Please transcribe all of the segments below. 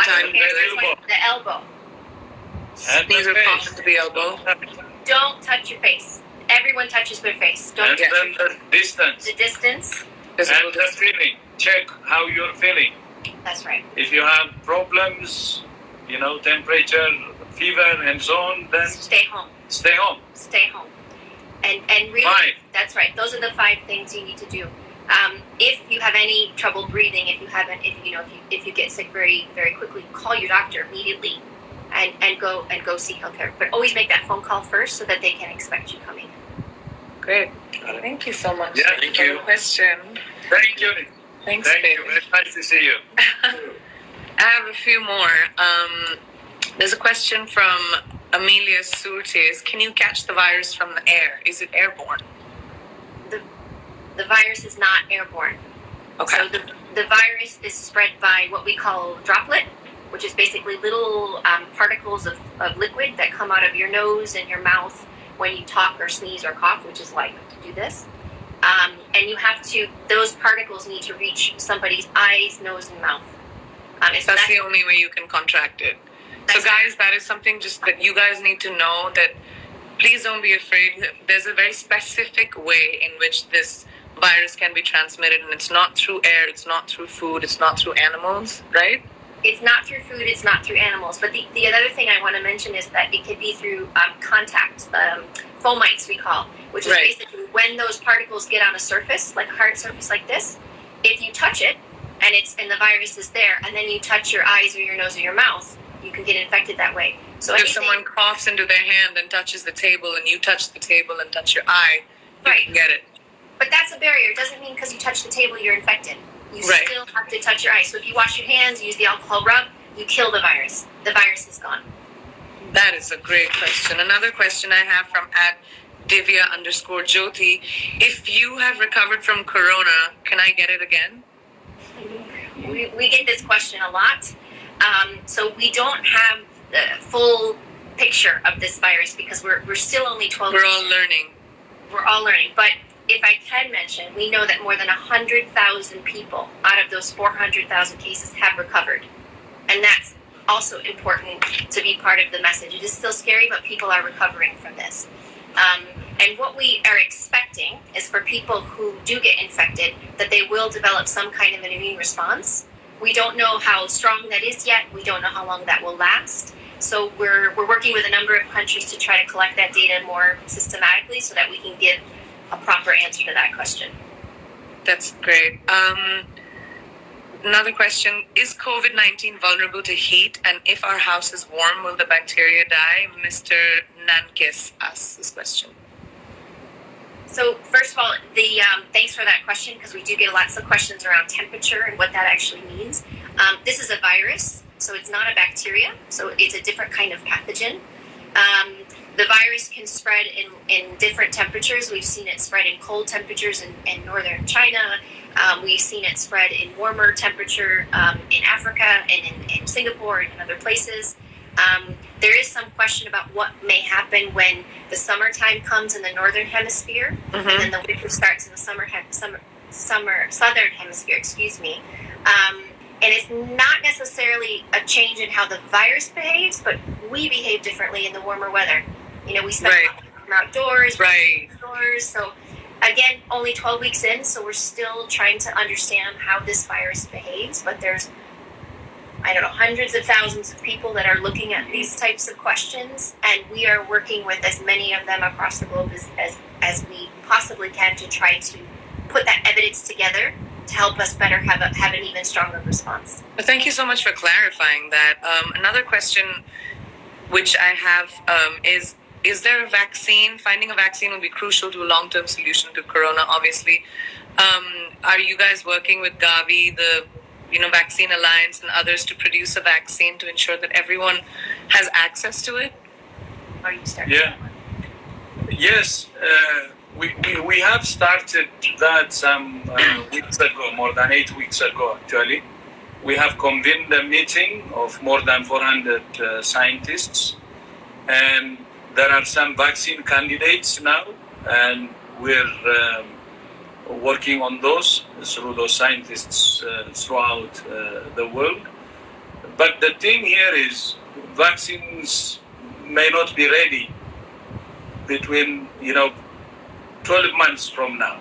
time. The elbow. Sneeze or cough into the elbow. Don't touch your face. Everyone touches their face. Don't and then the distance. The distance. And the feeling. Check how you're feeling. That's right. If you have problems, temperature, fever, and so on, then stay home. Stay home. Stay home. And really, 5. That's right. Those are the 5 things you need to do. If you have any trouble breathing, if you get sick very, very quickly, call your doctor immediately, and go seek healthcare. But always make that phone call first so that they can expect you coming. Great. Thank you so much. Yeah, thank you. For the question. Thank you. Thanks, Thank babe. you. Very nice to see you. I have a few more. There's a question from Amelia Surtes. Can you catch the virus from the air? Is it airborne? The virus is not airborne. Okay. So the virus is spread by what we call droplet, which is basically little particles of liquid that come out of your nose and your mouth when you talk or sneeze or cough, which is why you have to do this. And those particles need to reach somebody's eyes, nose, and mouth. That's the only way you can contract it. So guys, that is something just that you guys need to know, that please don't be afraid. There's a very specific way in which this virus can be transmitted, and it's not through air, it's not through food, it's not through animals, right? It's not through food, it's not through animals. But the other thing I want to mention is that it could be through contact, fomites we call, which is basically when those particles get on a surface, like a hard surface like this, if you touch it, and the virus is there, and then you touch your eyes or your nose or your mouth, you can get infected that way. So if someone coughs into their hand and touches the table, and you touch the table and touch your eye, you can get it. But that's a barrier. It doesn't mean because you touch the table you're infected. You still have to touch your eyes. So if you wash your hands, use the alcohol rub, you kill the virus. The virus is gone. That is a great question. Another question I have from @Divya_Jyoti. If you have recovered from corona, can I get it again? We get this question a lot. So we don't have the full picture of this virus because we're still only 12 We're all learning. We're all learning. But if I can mention, we know that more than 100,000 people out of those 400,000 cases have recovered. And that's also important to be part of the message. It is still scary, but people are recovering from this. And what we are expecting is for people who do get infected, that they will develop some kind of an immune response. We don't know how strong that is yet. We don't know how long that will last. So we're working with a number of countries to try to collect that data more systematically so that we can give a proper answer to that question. That's great. Another question, is COVID-19 vulnerable to heat? And if our house is warm, will the bacteria die? Mr. Nankis asks this question. So first of all, thanks for that question, because we do get lots of questions around temperature and what that actually means. This is a virus, so it's not a bacteria, so it's a different kind of pathogen. The virus can spread in different temperatures. We've seen it spread in cold temperatures in northern China. We've seen it spread in warmer temperature in Africa and in Singapore and in other places. There is some question about what may happen when the summertime comes in the northern hemisphere, and then the winter starts in the southern hemisphere. And it's not necessarily a change in how the virus behaves, but we behave differently in the warmer weather. We spend a lot of time outdoors, outdoors. So again, only 12 weeks in, so we're still trying to understand how this virus behaves. But there's, hundreds of thousands of people that are looking at these types of questions, and we are working with as many of them across the globe as we possibly can to try to put that evidence together to help us better have an even stronger response. Thank you so much for clarifying that. Another question which I have is there a vaccine? Finding a vaccine will be crucial to a long-term solution to corona, obviously. Are you guys working with Gavi, the Vaccine Alliance, and others to produce a vaccine to ensure that everyone has access to it? Are you starting? Yeah. Yes, we have started that some weeks ago, more than 8 weeks ago, actually. We have convened a meeting of more than 400 scientists, and there are some vaccine candidates now, and we're working on those through those scientists throughout the world. But the thing here is vaccines may not be ready between 12 months from now.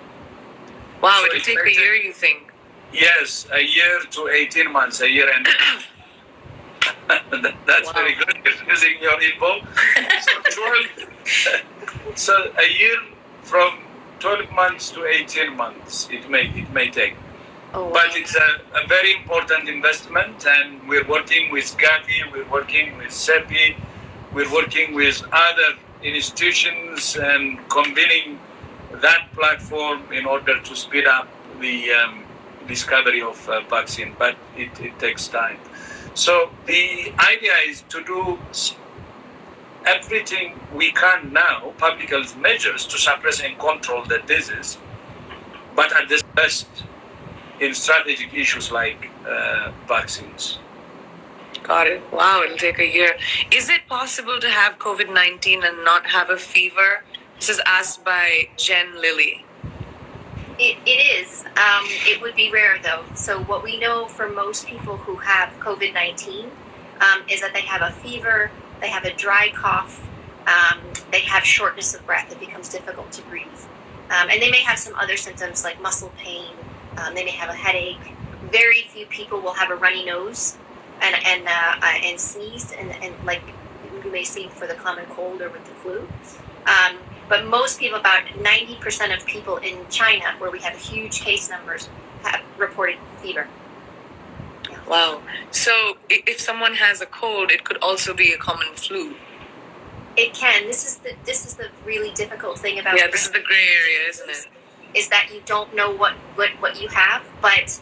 Wow, So it'll take a year, you think? Yes, a year to 18 months, a year and a half. That's Wow. very good. You're using your info. So a year from 12 months to 18 months it may take. Oh, wow. But it's a very important investment, and we're working with Gavi, we're working with CEPI, we're working with other institutions and convening that platform in order to speed up the discovery of vaccine, but it takes time. So the idea is to do everything we can now, public health measures, to suppress and control the disease, but at the best in strategic issues like vaccines. Got it. Wow, it'll take a year. Is it possible to have COVID-19 and not have a fever? This is asked by Jen Lilly. It is. It would be rare though. So what we know for most people who have COVID-19 is that they have a fever, they have a dry cough, they have shortness of breath. It becomes difficult to breathe. And they may have some other symptoms like muscle pain. They may have a headache. Very few people will have a runny nose and sneeze and like you may see for the common cold or with the flu. But most people, about 90% of people in China, where we have huge case numbers, have reported fever. Yeah. Wow. So if someone has a cold, it could also be a common flu. It can. This is the really difficult thing about this is the gray area, isn't it? Is that you don't know what you have, but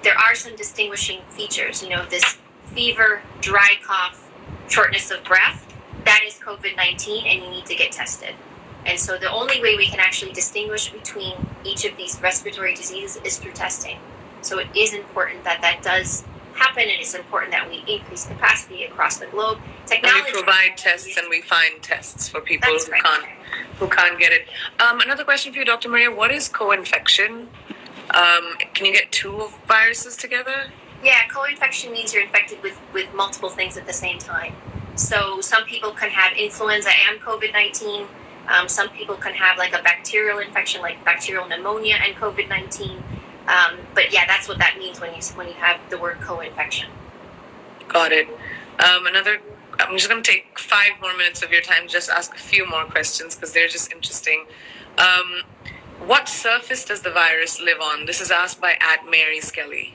there are some distinguishing features. This fever, dry cough, shortness of breath. That is COVID-19, and you need to get tested. And so the only way we can actually distinguish between each of these respiratory diseases is through testing. So it is important that does happen, and it's important that we increase capacity across the globe. Technology. And we provide tests, and we find tests for people who can't get it. Another question for you, Dr. Maria. What is co-infection? Can you get two viruses together? Yeah, co-infection means you're infected with multiple things at the same time. So some people can have influenza and COVID-19. Some people can have like a bacterial infection, like bacterial pneumonia and COVID-19. But yeah, that's what that means when you have the word co-infection. Got it. I'm just going to take 5 more minutes of your time, just ask a few more questions because they're just interesting. What surface does the virus live on? This is asked by @Mary Skelly.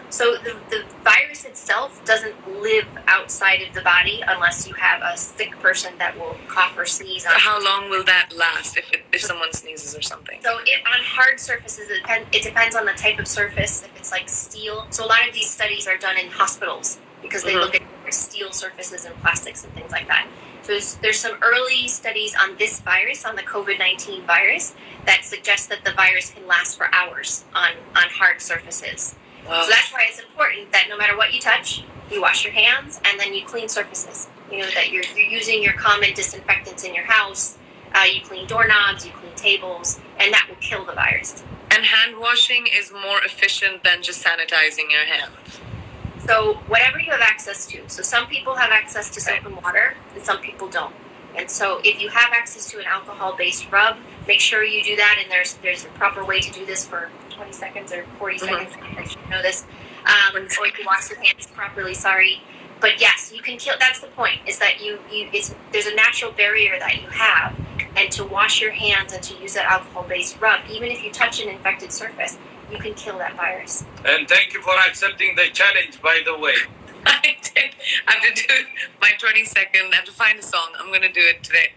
So the virus itself doesn't live outside of the body unless you have a sick person that will cough or sneeze on. How long will that last if someone sneezes or something? So on hard surfaces, it depends on the type of surface. If it's like steel, so a lot of these studies are done in hospitals because they look at steel surfaces and plastics and things like that. So there's some early studies on this virus, on the COVID-19 virus, that suggest that the virus can last for hours on hard surfaces. Wow. So that's why it's important that no matter what you touch, you wash your hands and then you clean surfaces. That you're using your common disinfectants in your house. You clean doorknobs, you clean tables, and that will kill the virus. And hand washing is more efficient than just sanitizing your hands. So whatever you have access to. So some people have access to soap and water, and some people don't. And so if you have access to an alcohol-based rub, make sure you do that. And there's a proper way to do this for 20 seconds or 40 seconds. I should know this. Or you can wash your hands properly. Sorry, but yes, you can kill. That's the point. Is that there's a natural barrier that you have, and to wash your hands and to use that alcohol-based rub, even if you touch an infected surface, you can kill that virus. And thank you for accepting the challenge, by the way. I did. I have to do my 20-second. I have to find a song. I'm going to do it today.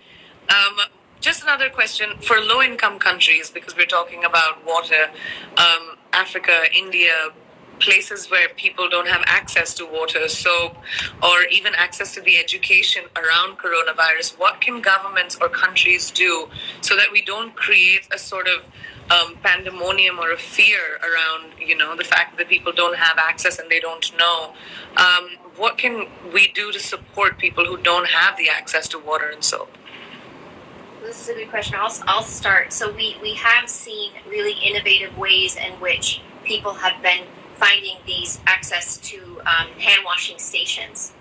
Just another question for low-income countries, because we're talking about water, Africa, India, places where people don't have access to water, soap, or even access to the education around coronavirus. What can governments or countries do so that we don't create a sort of pandemonium or a fear around, the fact that people don't have access and they don't know? What can we do to support people who don't have the access to water and soap? This is a good question. I'll start. So we have seen really innovative ways in which people have been finding these access to hand washing stations.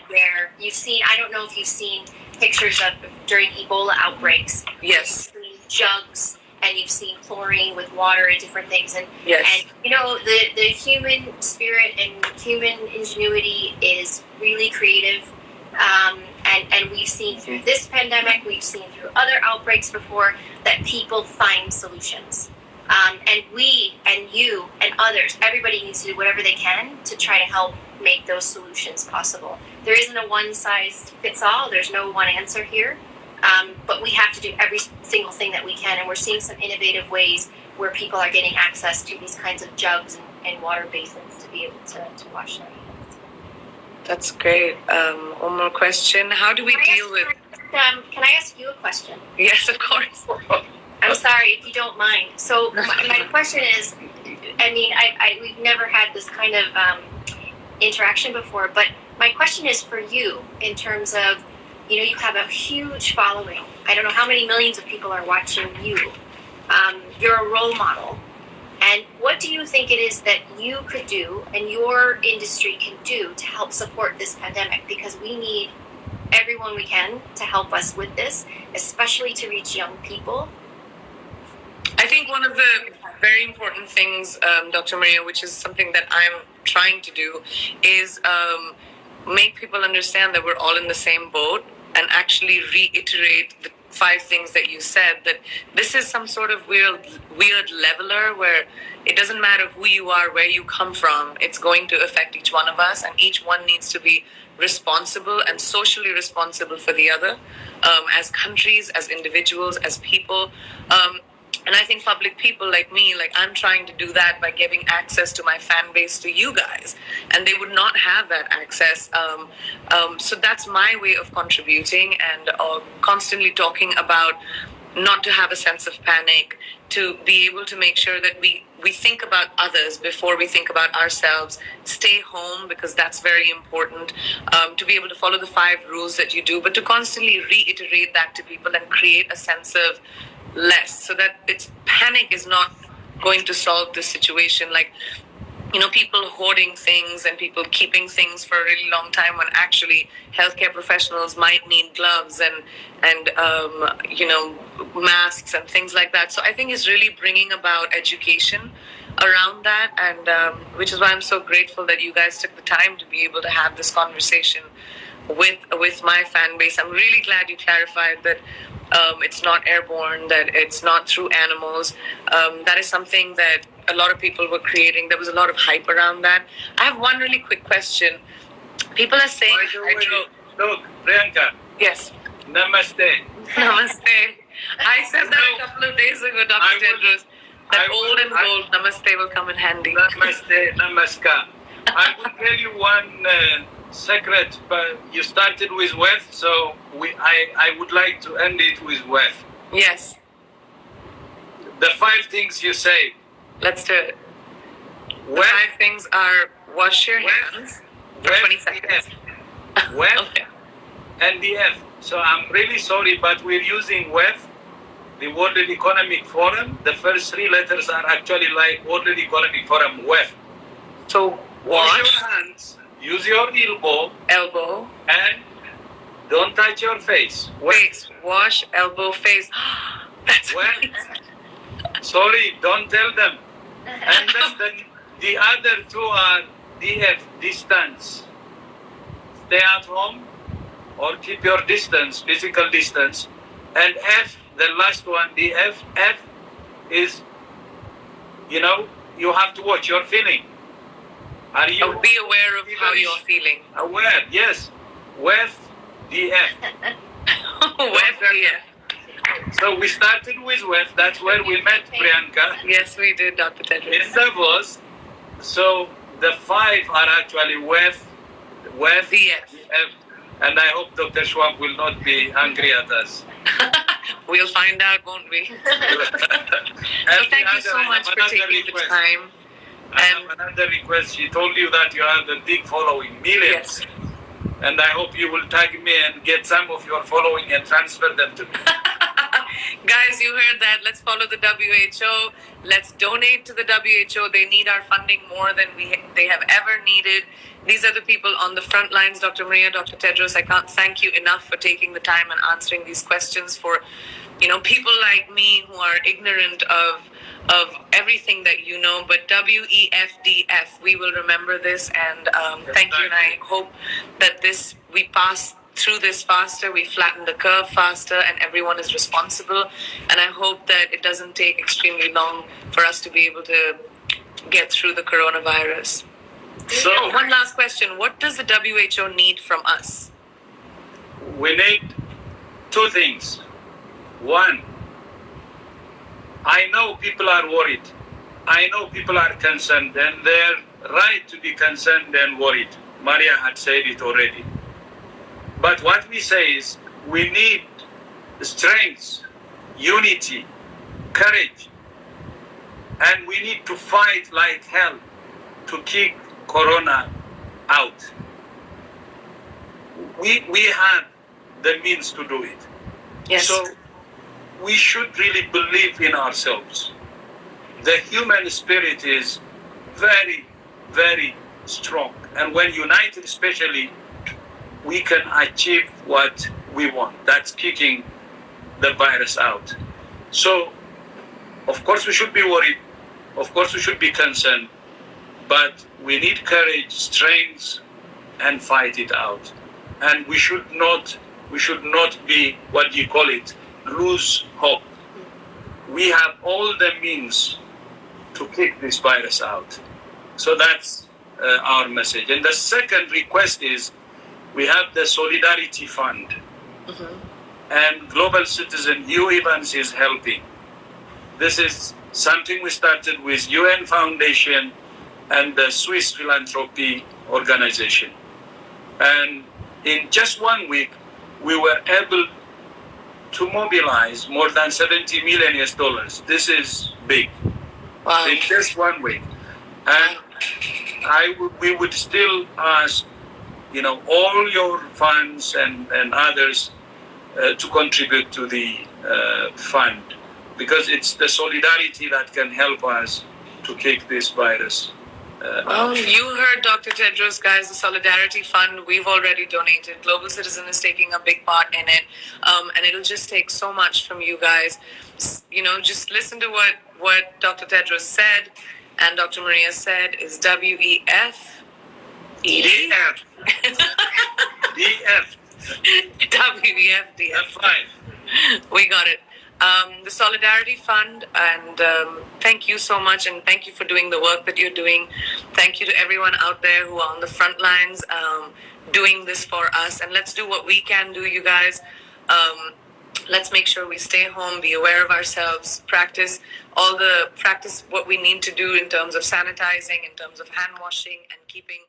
Where you've seen, I don't know if you've seen pictures of during Ebola outbreaks. Yes. You've seen jugs and you've seen chlorine with water and different things. And, Yes. and you know, the human spirit and human ingenuity is really creative. And we've seen through this pandemic, we've seen through other outbreaks before, that people find solutions. And we and you and others, everybody needs to do whatever they can to try to help make those solutions possible. There isn't a one-size-fits-all. There's no one answer here. But we have to do every single thing that we can. And we're seeing some innovative ways where people are getting access to these kinds of jugs and water basins to be able to wash their hands. That's great. One more question. How do we deal with... Can I ask you a question? Yes, of course. I'm sorry, if you don't mind. So my question is, I mean, we've never had this kind of interaction before, but my question is for you in terms of, you know, you have a huge following. I don't know how many millions of people are watching you. You're a role model. And what do you think it is that you could do and your industry can do to help support this pandemic? Because we need everyone we can to help us with this, especially to reach young people. I think one of the very important things, Dr. Maria, which is something that I'm trying to do, is make people understand that we're all in the same boat and actually reiterate the 5 things that you said, that this is some sort of weird leveler where it doesn't matter who you are, where you come from, it's going to affect each one of us, and each one needs to be responsible and socially responsible for the other, as countries, as individuals, as people. And I think public people like me, like I'm trying to do that by giving access to my fan base to you guys. And they would not have that access. So that's my way of contributing and constantly talking about not to have a sense of panic, to be able to make sure that we think about others before we think about ourselves, stay home because that's very important, to be able to follow the 5 rules that you do, but to constantly reiterate that to people and create a sense of less, so that panic is not going to solve the situation. Like, you know, people hoarding things and people keeping things for a really long time when actually healthcare professionals might need gloves and you know, masks and things like that. So I think it's really bringing about education around that, and which is why I'm so grateful that you guys took the time to be able to have this conversation with my fan base. I'm really glad you clarified that it's not airborne, that it's not through animals. That is something that a lot of people were creating. There was a lot of hype around that. I have one really quick question. People are saying... Look, Priyanka. Yes. Namaste. Namaste. I said that a couple of days ago, Dr. Tedros. That old and gold namaste will come in handy. Namaste, namaskar. I will tell you one secret, but you started with wealth, so I would like to end it with wealth. Yes. The 5 things you say. Let's do it. The 5 things are: wash your hands for 20 seconds. Wealth Okay. and the F. So I'm really sorry, but we're using wealth. The World Economic Forum, the first 3 letters are actually like World Economic Forum, wealth. So Wash wash, your hands, use your elbow, and don't touch your face. face. Wash, elbow, face. That's Well, right. sorry, don't tell them. And then the other 2 are DF, distance. Stay at home or keep your distance, physical distance. And F, the last one, the F is, you know, you have to watch your feeling. Are you Be aware of how you're feeling. aware? Yes. With the F. With the F. So we started with WEF. That's where we met Priyanka Yes, we did, Dr. Tedros. in Davos. So the 5 are actually WEF, The F. and I hope Dr. Schwab will not be angry at us. We'll find out, won't we? So thank you so much for taking the time. I have another request. She told you that you have a big following, millions. Yes. And I hope you will tag me and get some of your following and transfer them to me. Guys, you heard that. Let's follow the WHO. Let's donate to the WHO. They need our funding more than they have ever needed. These are the people on the front lines, Dr. Maria, Dr. Tedros. I can't thank you enough for taking the time and answering these questions for, people like me who are ignorant of everything that you know. But WEFDF, we will remember this, and thank you. And I hope that we pass through this faster, we flatten the curve faster, and everyone is responsible. And I hope that it doesn't take extremely long for us to be able to get through the coronavirus. So, one last question. What does the WHO need from us? We need two things. One, I know people are worried. I know people are concerned, and they're right to be concerned and worried. Maria had said it already. But what we say is we need strength, unity, courage, and we need to fight like hell to kick Corona out. We have the means to do it. Yes. So we should really believe in ourselves. The human spirit is very, very strong. And when united especially, we can achieve what we want. That's kicking the virus out. So, of course we should be worried. Of course we should be concerned. But we need courage, strength, and fight it out. And we should not be, lose hope. We have all the means to kick this virus out. So that's our message. And the second request is, we have the Solidarity Fund. And Global Citizen, Hugh Evans is helping. This is something we started with UN Foundation and the Swiss Philanthropy Organization. And in just 1 week, we were able to mobilize more than $70 million US. This is big. Wow. In just 1 week. And we would still ask, all your funds and others to contribute to the fund, because it's the solidarity that can help us to kick this virus out. You heard Dr. Tedros, guys. The Solidarity Fund, we've already donated. Global Citizen is taking a big part in it, and it'll just take so much from you guys. Just listen to what Dr. Tedros said and Dr. Maria said is WEF. DF. WEF, DF. We got it. The Solidarity Fund, and thank you so much, and thank you for doing the work that you're doing. Thank you to everyone out there who are on the front lines doing this for us, and let's do what we can do, you guys. Let's make sure we stay home, be aware of ourselves, practice what we need to do in terms of sanitizing, in terms of hand washing, and keeping